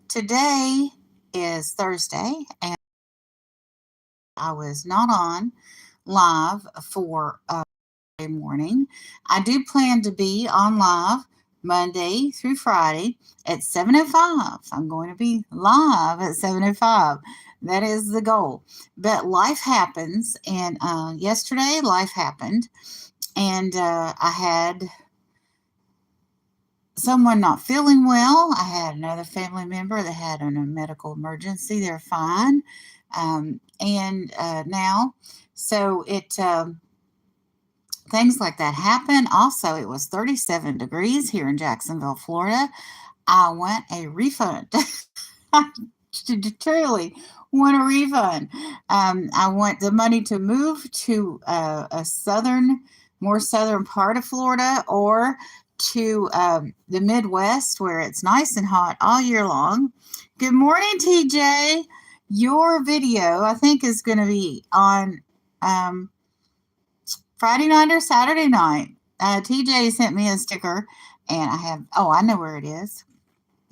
Today is Thursday, and I was not on live for Friday morning. I do plan to be on live Monday through Friday at 7:05. I'm going to be live at 7:05. That is the goal. But life happens, and yesterday life happened, and I had someone not feeling well. I had another family member that had a medical emergency. They're fine. And now, so it things like that happen. Also, it was 37 degrees here in Jacksonville, Florida. I want a refund. I truly want a refund. I want the money to move to a more southern part of Florida, or to the Midwest where it's nice and hot all year long. Good morning, TJ. Your video, I think, is going to be on Friday night or Saturday night. TJ sent me a sticker, and I know where it is.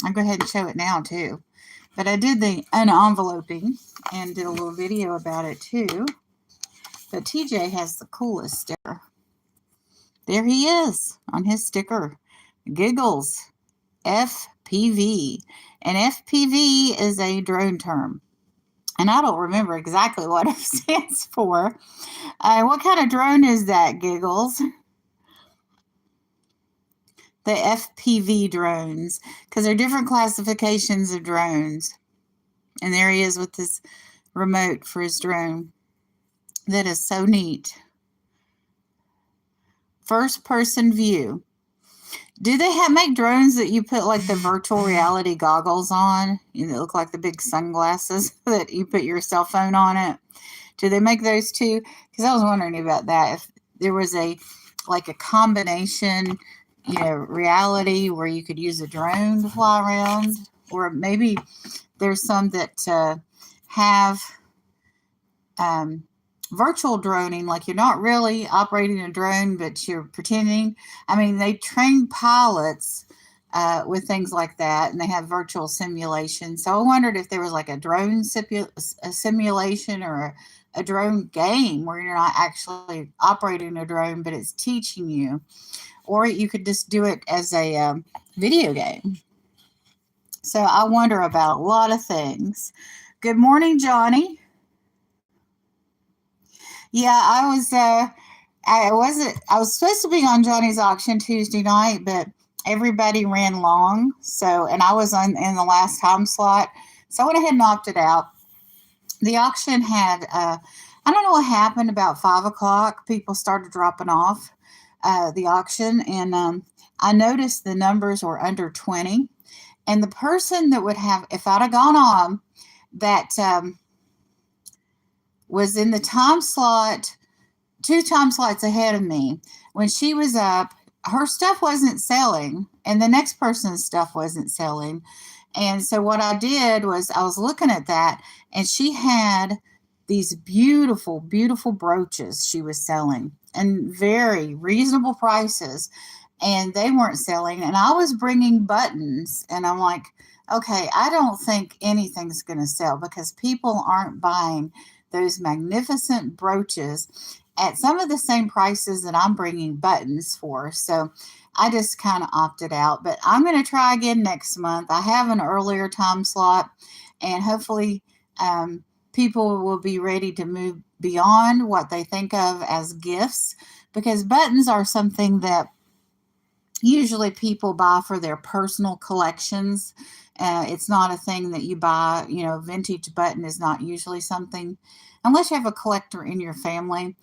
I'll go ahead and show it now, too. But I did the unenveloping and did a little video about it, too. But TJ has the coolest sticker. There he is on his sticker. Giggles. FPV. And FPV is a drone term. And I don't remember exactly what it stands for. What kind of drone is that, Giggles? The FPV drones, because there are different classifications of drones. And there he is with this remote for his drone. That is so neat. First person view. Do they make drones that you put like the virtual reality goggles on? They look like the big sunglasses that you put your cell phone on it. Do they make those too? Because I was wondering about that. If there was a combination, reality where you could use a drone to fly around, or maybe there's some that have virtual droning, like you're not really operating a drone, but you're pretending. I mean, they train pilots with things like that, and they have virtual simulation. So I wondered if there was like a drone simulation, or a drone game where you're not actually operating a drone, but it's teaching you. Or you could just do it as a video game. So I wonder about a lot of things. Good morning, Johnny. Yeah, I was supposed to be on Johnny's auction Tuesday night, but everybody ran long. So, and I was in the last time slot. So I went ahead and opted out. The auction had, I don't know what happened, about 5 o'clock. People started dropping off the auction, and I noticed the numbers were under 20. And the person that would have, if I'd have gone on, that was in the time slot, 2 time slots ahead of me. When she was up, her stuff wasn't selling, and the next person's stuff wasn't selling. And so what I did was I was looking at that, and she had these beautiful, beautiful brooches she was selling, and very reasonable prices, and they weren't selling. And I was bringing buttons, and I'm like, okay, I don't think anything's going to sell, because people aren't buying those magnificent brooches at some of the same prices that I'm bringing buttons for. So I just kind of opted out, but I'm going to try again next month. I have an earlier time slot, and hopefully people will be ready to move beyond what they think of as gifts, because buttons are something that usually people buy for their personal collections. It's not a thing that you buy, vintage button is not usually something, unless you have a collector in your family,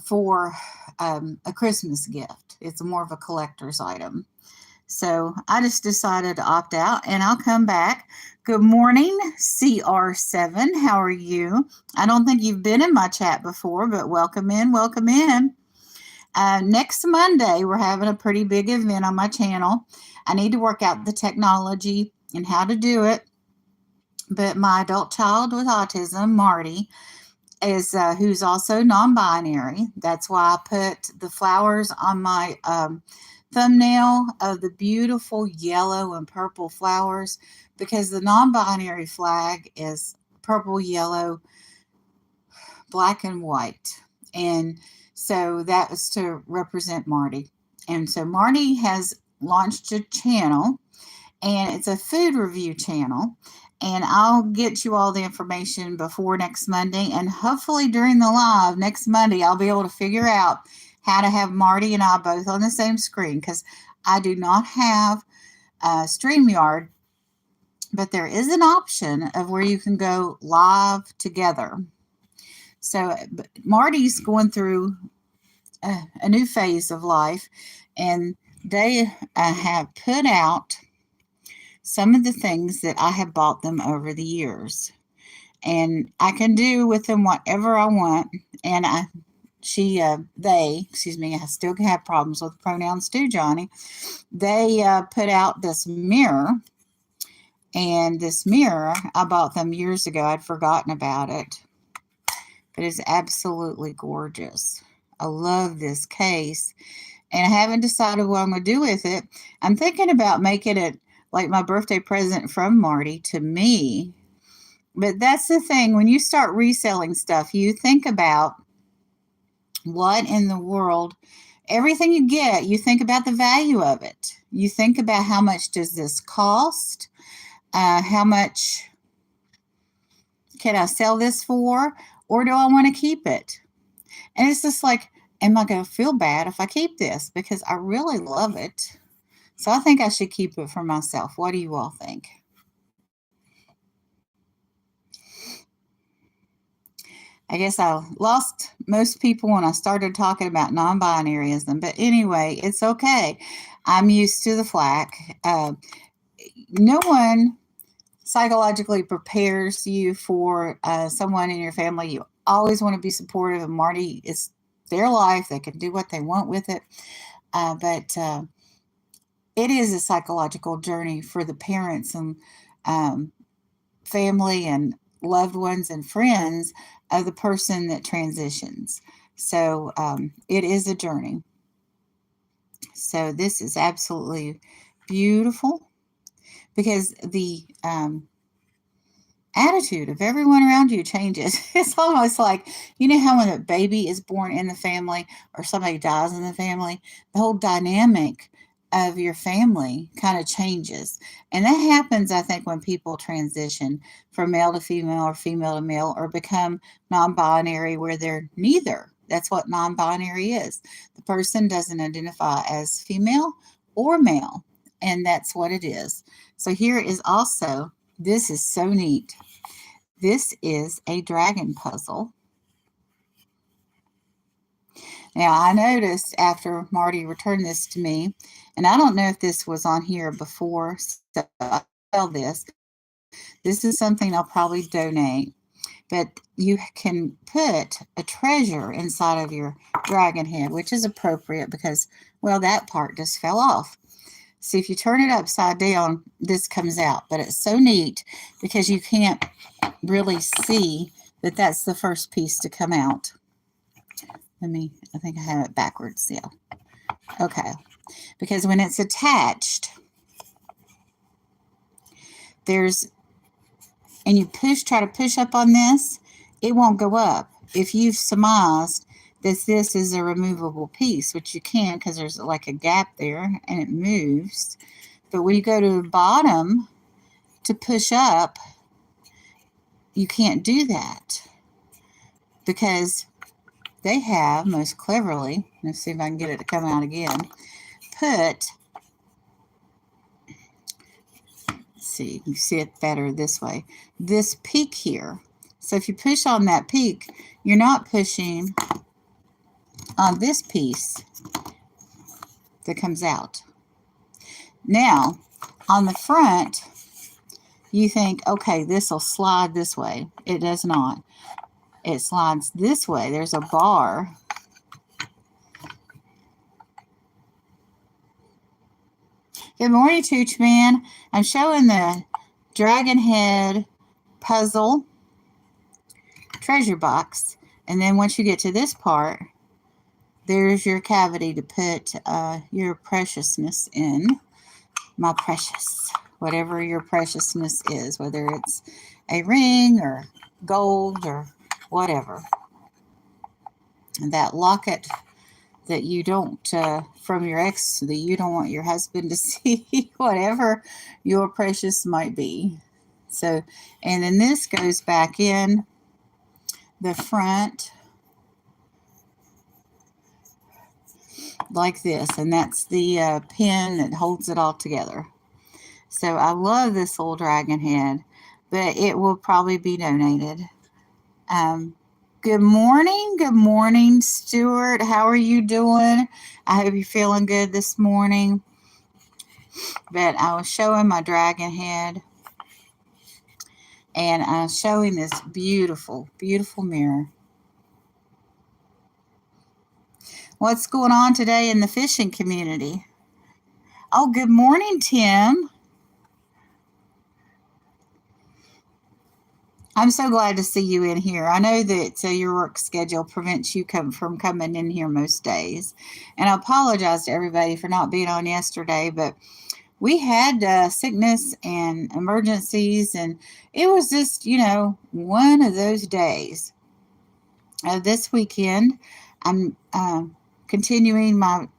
for a Christmas gift. It's more of a collector's item. So I just decided to opt out, and I'll come back. Good morning, CR7. How are you? I don't think you've been in my chat before, but welcome in, welcome in. Next Monday, we're having a pretty big event on my channel. I need to work out the technology and how to do it. But my adult child with autism, Marty, is who's also non-binary. That's why I put the flowers on my thumbnail of the beautiful yellow and purple flowers, because the non-binary flag is purple, yellow, black, and white. And so that was to represent Marty. And so Marty has launched a channel, and it's a food review channel. And I'll get you all the information before next Monday. And hopefully during the live next Monday, I'll be able to figure out how to have Marty and I both on the same screen, because I do not have StreamYard, but there is an option of where you can go live together. So Marty's going through a new phase of life, and they have put out some of the things that I have bought them over the years, and I can do with them whatever I want. And they, excuse me, I still have problems with pronouns too, Johnny. They put out this mirror, and this mirror, I bought them years ago. I'd forgotten about it, but it's absolutely gorgeous. I love this case, and I haven't decided what I'm going to do with it. I'm thinking about making it like my birthday present from Marty to me. But that's the thing. When you start reselling stuff, you think about what in the world, everything you get, you think about the value of it. You think about how much does this cost? How much can I sell this for? Or do I want to keep it? And it's just like, am I going to feel bad if I keep this? Because I really love it. So I think I should keep it for myself. What do you all think? I guess I lost most people when I started talking about non-binaryism. But anyway, it's okay. I'm used to the flack. No one psychologically prepares you for someone in your family. You always want to be supportive. And Marty, it's their life. They can do what they want with it. But it is a psychological journey for the parents and family and loved ones and friends of the person that transitions. So it is a journey. So this is absolutely beautiful, because the attitude of everyone around you changes. It's almost like, you know how when a baby is born in the family or somebody dies in the family, the whole dynamic of your family kind of changes. And that happens, I think, when people transition from male to female or female to male, or become non-binary where they're neither. That's what non-binary is. The person doesn't identify as female or male, and that's what it is. So here is also, this is so neat. This is a dragon puzzle. Now, I noticed after Marty returned this to me, and I don't know if this was on here before, so I'll tell this. This is something I'll probably donate, but you can put a treasure inside of your dragon head, which is appropriate because, well, that part just fell off. See, if you turn it upside down, this comes out, but it's so neat because you can't really see that that's the first piece to come out. I think I have it backwards, yeah. Okay, because when it's attached, and you try to push up on this, it won't go up. If you've surmised that this is a removable piece, which you can because there's like a gap there and it moves. But when you go to the bottom to push up, you can't do that because they have, most cleverly, let's see if I can get it to come out again, let's see, you can see it better this way, this peak here. So if you push on that peak, you're not pushing on this piece that comes out. Now, on the front, you think, okay, this will slide this way. It does not. It slides this way. There's a bar. Good morning, Tooch Man. I'm showing the dragon head puzzle treasure box. And then once you get to this part, there's your cavity to put your preciousness in. My precious, whatever your preciousness is, whether it's a ring or gold or whatever. And that locket that you don't, from your ex, that you don't want your husband to see, whatever your precious might be. So, and then this goes back in the front like this, and that's the pin that holds it all together. So I love this little dragon head, but it will probably be donated. Um, Good morning, Stuart. How are you doing? I hope you're feeling good this morning. But I was showing my dragon head, and I was showing this beautiful, beautiful mirror. What's going on today in the fishing community? Oh, good morning, Tim. I'm so glad to see you in here. I know that your work schedule prevents you from coming in here most days. And I apologize to everybody for not being on yesterday, but we had sickness and emergencies, and it was just, one of those days. This weekend, I'm continuing my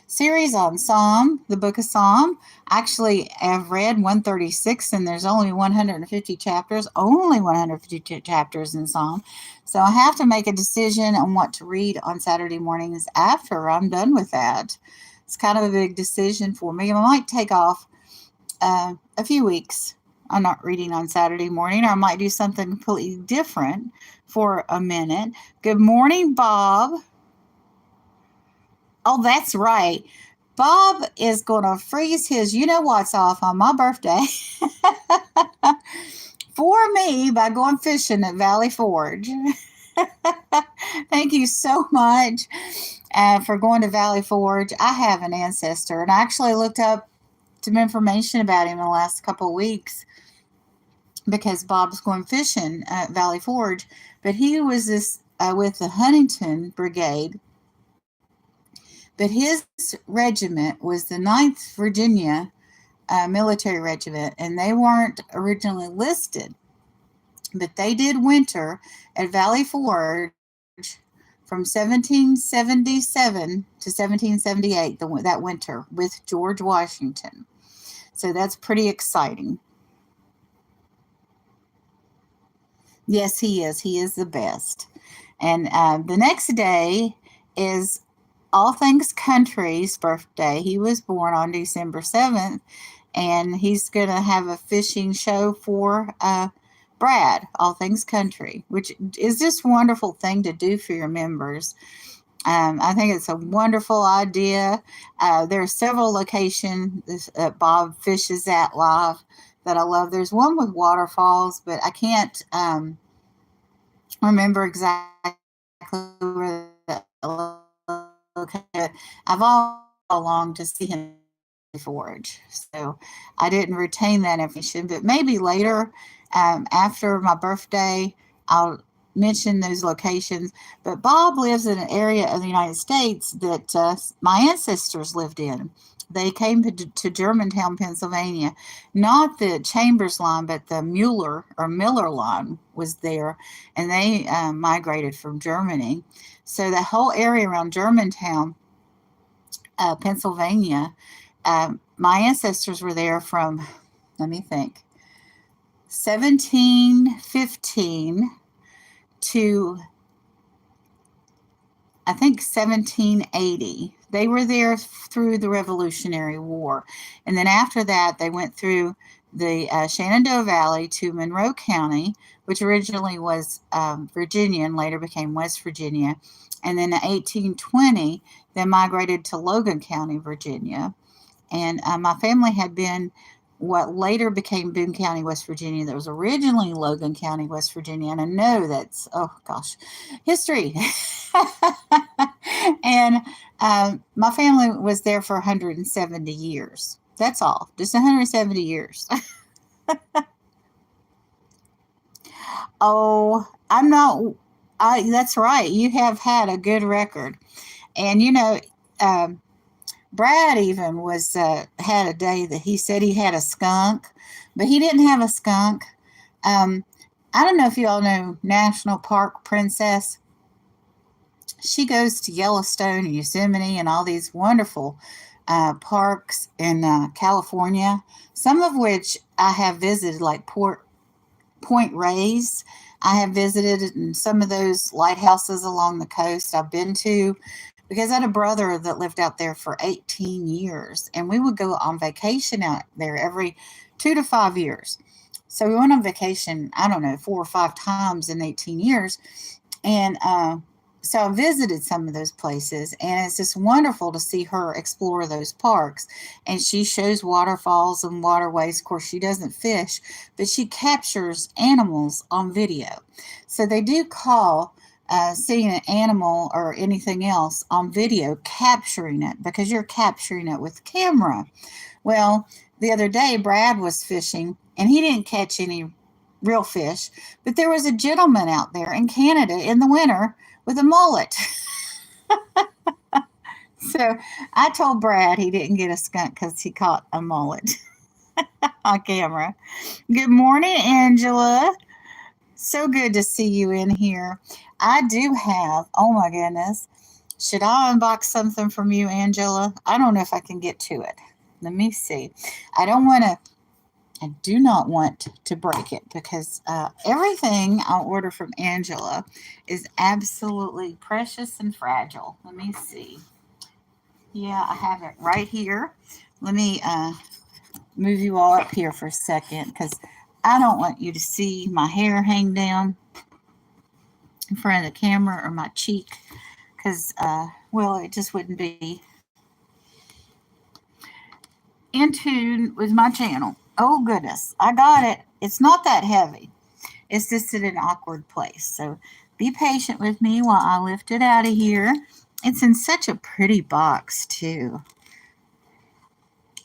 series on Psalm, the book of Psalm. Actually, I've read 136, and there's only 150 chapters, chapters in Psalm. So I have to make a decision on what to read on Saturday mornings after I'm done with that. It's kind of a big decision for me. I might take off a few weeks. I'm not reading on Saturday morning, or I might do something completely different for a minute. Good morning, Bob. Oh, that's right. Bob is going to freeze his you know what's off on my birthday for me by going fishing at Valley Forge. Thank you so much for going to Valley Forge. I have an ancestor, and I actually looked up some information about him in the last couple of weeks because Bob's going fishing at Valley Forge. But he was with the Huntington Brigade. But his regiment was the 9th Virginia military regiment, and they weren't originally listed. But they did winter at Valley Forge from 1777 to 1778, that winter, with George Washington. So that's pretty exciting. Yes, he is. He is the best. And the next day is All Things Country's birthday. He was born on December 7th, and he's going to have a fishing show for Brad, All Things Country, which is just a wonderful thing to do for your members. I think it's a wonderful idea. There are several locations that Bob fishes at live that I love. There's one with waterfalls, but I can't remember exactly where that location. I've all longed to see him Forge, so I didn't retain that information. But maybe later, after my birthday, I'll mention those locations. But Bob lives in an area of the United States that my ancestors lived in. They came to Germantown, Pennsylvania. Not the Chambers line, but the Miller line was there, and they migrated from Germany. So the whole area around Germantown, Pennsylvania, my ancestors were there from, let me think, 1715 to, I think, 1780. They were there through the Revolutionary War. And then after that, they went through the Shenandoah Valley to Monroe County, which originally was Virginia and later became West Virginia. And then in 1820, they migrated to Logan County, Virginia. And my family had been what later became Boone County, West Virginia. That was originally Logan County, West Virginia. And I know that's, oh gosh, history. And my family was there for 170 years. That's all, just 170 years. Oh, I'm not That's right. You have had a good record. And, you know, um, Brad even was had a day that he said he had a skunk, but he didn't have a skunk. Um, I don't know if you all know National Park Princess. She goes to Yellowstone and Yosemite and all these wonderful parks in California, some of which I have visited, like Point Reyes. I have visited in some of those lighthouses along the coast I've been to because I had a brother that lived out there for 18 years and we would go on vacation out there every 2 to 5 years. So we went on vacation, I don't know, 4 or 5 times in 18 years. And so I visited some of those places, and it's just wonderful to see her explore those parks. And she shows waterfalls and waterways. Of course, she doesn't fish, but she captures animals on video. So they do call seeing an animal or anything else on video capturing it because you're capturing it with camera. Well, the other day, Brad was fishing, and he didn't catch any real fish, but there was a gentleman out there in Canada in the winter with a mullet. So I told Brad he didn't get a skunk because he caught a mullet on camera. Good morning, Angela. So good to see you in here. I do have, oh my goodness. Should I unbox something from you, Angela? I don't know if I can get to it. Let me see. I don't want to I do not want to break it because everything I order from Angela is absolutely precious and fragile. Let me see. Yeah, I have it right here. Let me move you all up here for a second because I don't want you to see my hair hang down in front of the camera or my cheek because, well, it just wouldn't be in tune with my channel. Oh, goodness. I got it. It's not that heavy. It's just in an awkward place. So be patient with me while I lift it out of here. It's in such a pretty box, too.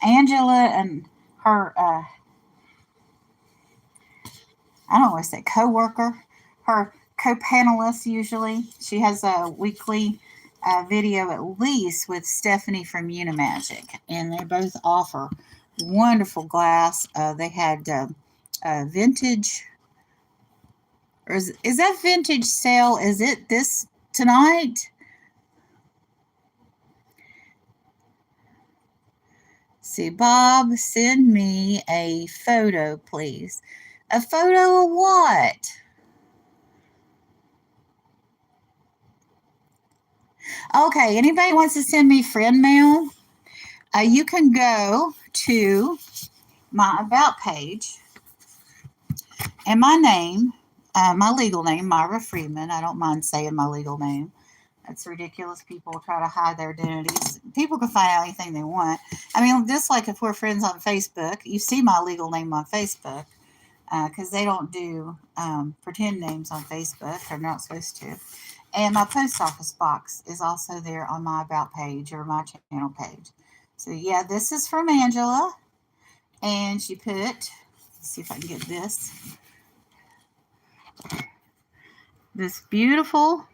Angela and her, I don't want to say co-worker, her co-panelist usually. She has a weekly video at least with Stephanie from Unimagic. And they both offer wonderful glass. They had vintage. Or is that vintage sale? Is it this tonight? See, Bob, send me a photo, please. A photo of what? Okay, anybody wants to send me friend mail? You can go to my About page and my name, my legal name, Myra Freeman. I don't mind saying my legal name. It's ridiculous. People try to hide their identities. People can find out anything they want. I mean, just like if we're friends on Facebook, you see my legal name on Facebook because they don't do pretend names on Facebook. They're not supposed to. And my post office box is also there on my About page or my channel page. So, yeah, this is from Angela. And she put, let's see if I can get this beautiful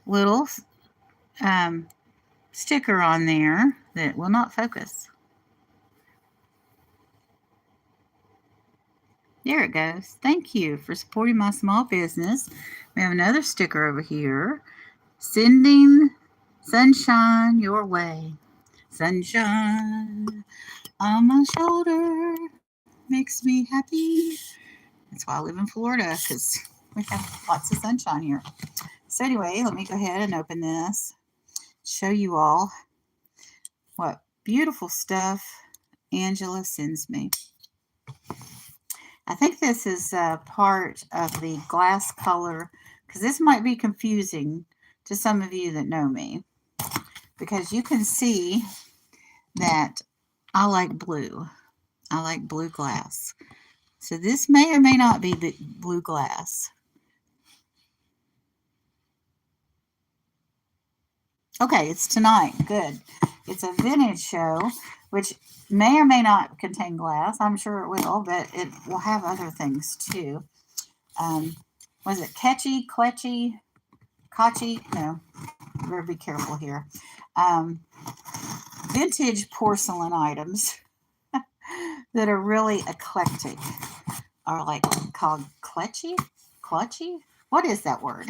little sticker on there that will not focus. There it goes. Thank you for supporting my small business. We have another sticker over here. Sending sunshine your way. Sunshine on my shoulder makes me happy. That's why I live in Florida because we have lots of sunshine here. So anyway, let me go ahead and open this. Show you all what beautiful stuff Angela sends me. I think this is part of the glass color because this might be confusing to some of you that know me because you can see that I like blue. I like blue glass. So this may or may not be the blue glass. Okay, it's tonight. Good. It's a vintage show, which may or may not contain glass. I'm sure it will, but it will have other things too. was it Ketchy, Kletchy, Kochi? No, better be careful here. Um, Vintage porcelain items that are really eclectic are like called Kletchy? Clutchy? What is that word?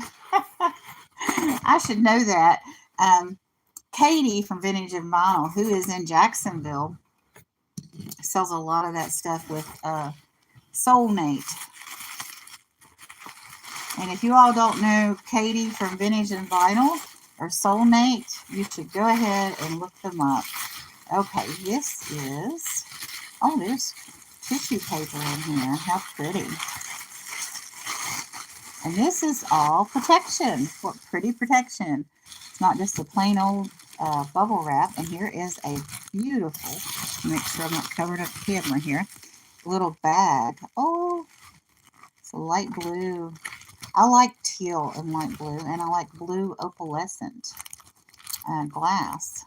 I should know that. Katie from Vintage and Vinyl, who is in Jacksonville, sells a lot of that stuff with Soulmate. And if you all don't know Katie from Vintage and Vinyl or Soulmate, you should go ahead and look them up. Okay, this is, oh, there's tissue paper in here. How pretty. And this is all protection. What pretty protection. It's not just a plain old bubble wrap. And here is a beautiful, make sure I'm not covering up the camera here, little bag. Oh, it's a light blue. I like teal and light blue, and I like blue opalescent glass.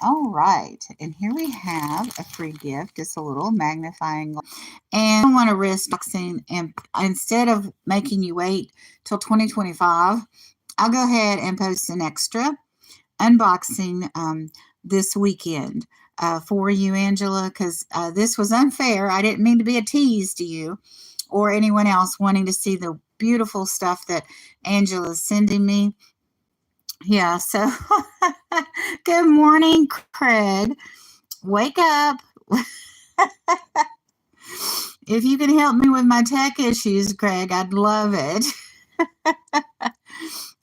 All right, and here we have a free gift. It's a little magnifying glass. And I don't want to risk boxing, and instead of making you wait till 2025, I'll go ahead and post an extra unboxing this weekend for you, Angela, because this was unfair. I didn't mean to be a tease to you or anyone else wanting to see the beautiful stuff that Angela's sending me. Yeah, so good morning, Craig. Wake up. If you can help me with my tech issues, Craig, I'd love it.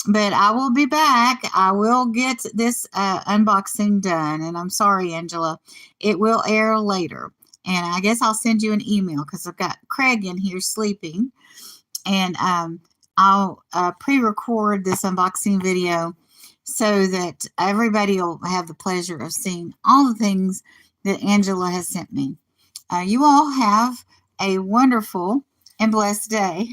But I will be back. I will get this unboxing done. And I'm sorry, Angela. It will air later. And I guess I'll send you an email because I've got Craig in here sleeping. And I'll pre-record this unboxing video so that everybody will have the pleasure of seeing all the things that Angela has sent me. You all have a wonderful and blessed day.